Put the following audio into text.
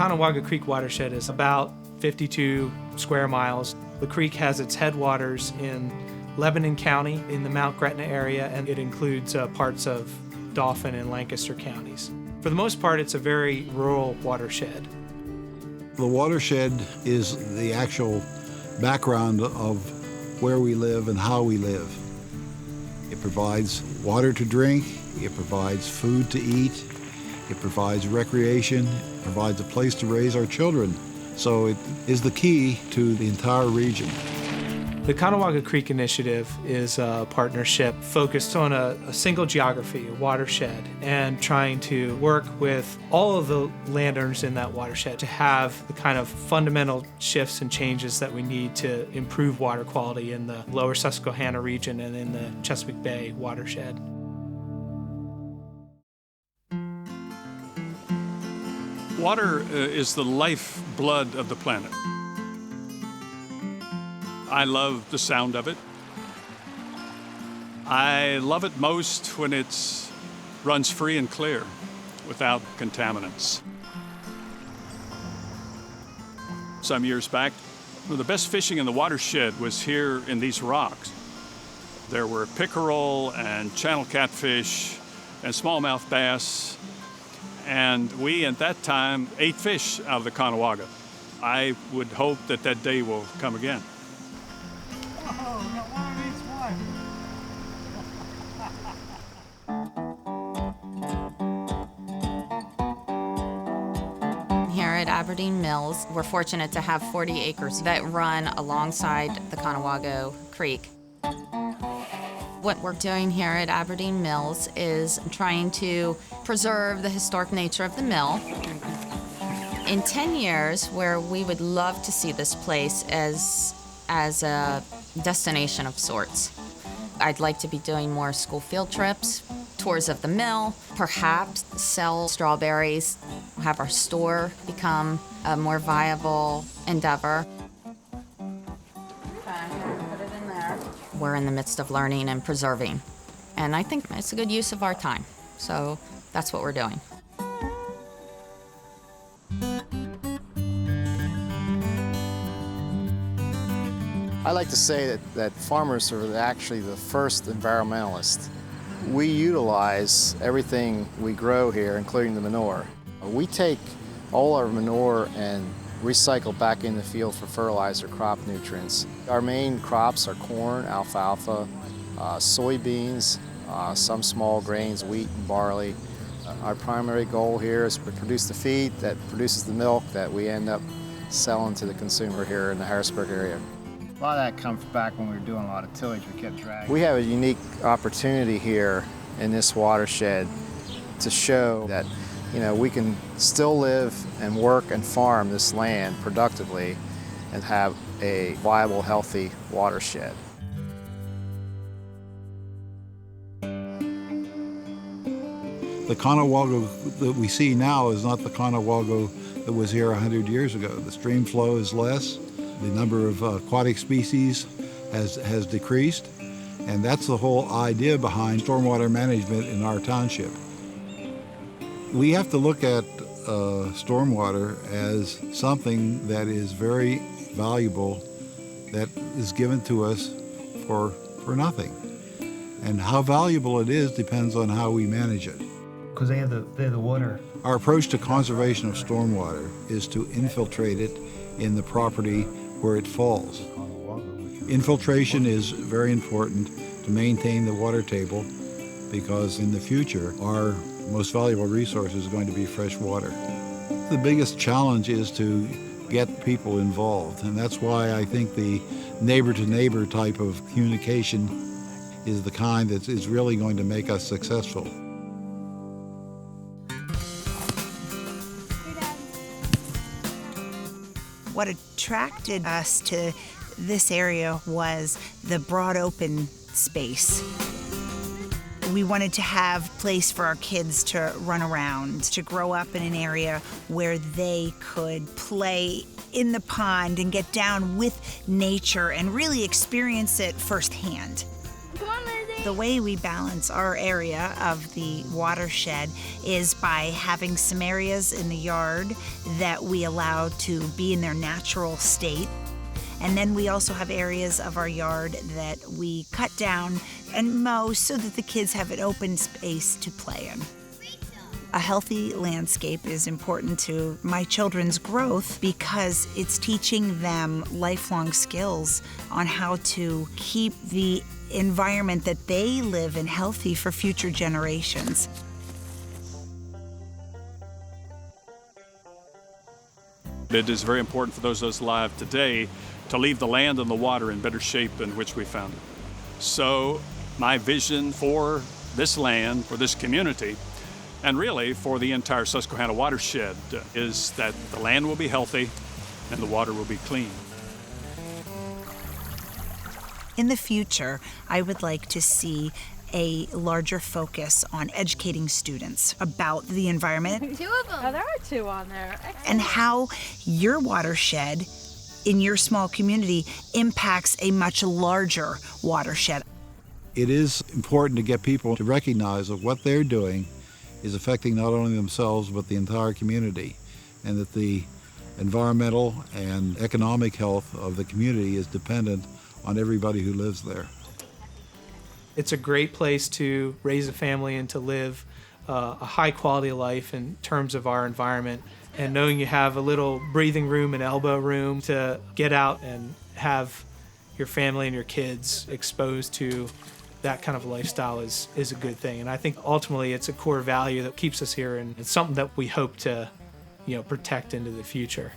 Conewago Creek watershed is about 52 square miles. The creek has its headwaters in Lebanon County in the Mount Gretna area, and it includes parts of Dauphin and Lancaster counties. For the most part, it's a very rural watershed. The watershed is the actual background of where we live and how we live. It provides water to drink, it provides food to eat, it provides recreation, it provides a place to raise our children. So it is the key to the entire region. The Conewago Creek Initiative is a partnership focused on a single geography, a watershed, and trying to work with all of the landowners in that watershed to have the kind of fundamental shifts and changes that we need to improve water quality in the lower Susquehanna region and in the Chesapeake Bay watershed. Water is the lifeblood of the planet. I love the sound of it. I love it most when it runs free and clear without contaminants. Some years back, the best fishing in the watershed was here in these rocks. There were pickerel and channel catfish and smallmouth bass, and we at that time ate fish out of the Conewago. I would hope that that day will come again. Here at Aberdeen Mills, we're fortunate to have 40 acres that run alongside the Conewago Creek. What we're doing here at Aberdeen Mills is trying to preserve the historic nature of the mill. In 10 years, where we would love to see this place as a destination of sorts. I'd like to be doing more school field trips, tours of the mill, perhaps sell strawberries, have our store become a more viable endeavor. We're in the midst of learning and preserving, and I think it's a good use of our time. So that's what we're doing. I like to say that farmers are actually the first environmentalists. We utilize everything we grow here, including the manure. We take all our manure and recycle back in the field for fertilizer, crop nutrients. Our main crops are corn, alfalfa, soybeans, some small grains, wheat and barley. Our primary goal here is to produce the feed that produces the milk that we end up selling to the consumer here in the Harrisburg area. A lot of that comes back when we were doing a lot of tillage. We kept dragging. We have a unique opportunity here in this watershed to show that we can still live and work and farm this land productively and have a viable, healthy watershed. The Conewago that we see now is not the Conewago that was here 100 years ago. The stream flow is less, the number of aquatic species has decreased, and that's the whole idea behind stormwater management in our township. We have to look at stormwater as something that is very valuable, that is given to us for nothing. And how valuable it is depends on how we manage it. Because they're the water. Our approach to conservation of stormwater is to infiltrate it in the property where it falls. Infiltration is very important to maintain the water table, because in the future our most valuable resource is going to be fresh water. The biggest challenge is to get people involved, and that's why I think the neighbor-to-neighbor type of communication is the kind that is really going to make us successful. What attracted us to this area was the broad open space. We wanted to have a place for our kids to run around, to grow up in an area where they could play in the pond and get down with nature and really experience it firsthand. Come on, Lizzie. The way we balance our area of the watershed is by having some areas in the yard that we allow to be in their natural state. And then we also have areas of our yard that we cut down and mow so that the kids have an open space to play in. A healthy landscape is important to my children's growth because it's teaching them lifelong skills on how to keep the environment that they live in healthy for future generations. It is very important for those of us alive today to leave the land and the water in better shape than which we found it. So my vision for this land, for this community, and really for the entire Susquehanna watershed is that the land will be healthy and the water will be clean. In the future, I would like to see a larger focus on educating students about the environment. 2 of them. Oh, there are 2 on there. Excellent. And how your watershed in your small community impacts a much larger watershed. It is important to get people to recognize that what they're doing is affecting not only themselves but the entire community, and that the environmental and economic health of the community is dependent on everybody who lives there. It's a great place to raise a family and to live a high quality of life in terms of our environment, and knowing you have a little breathing room and elbow room to get out and have your family and your kids exposed to that kind of lifestyle is a good thing. And I think ultimately it's a core value that keeps us here, and it's something that we hope to, protect into the future.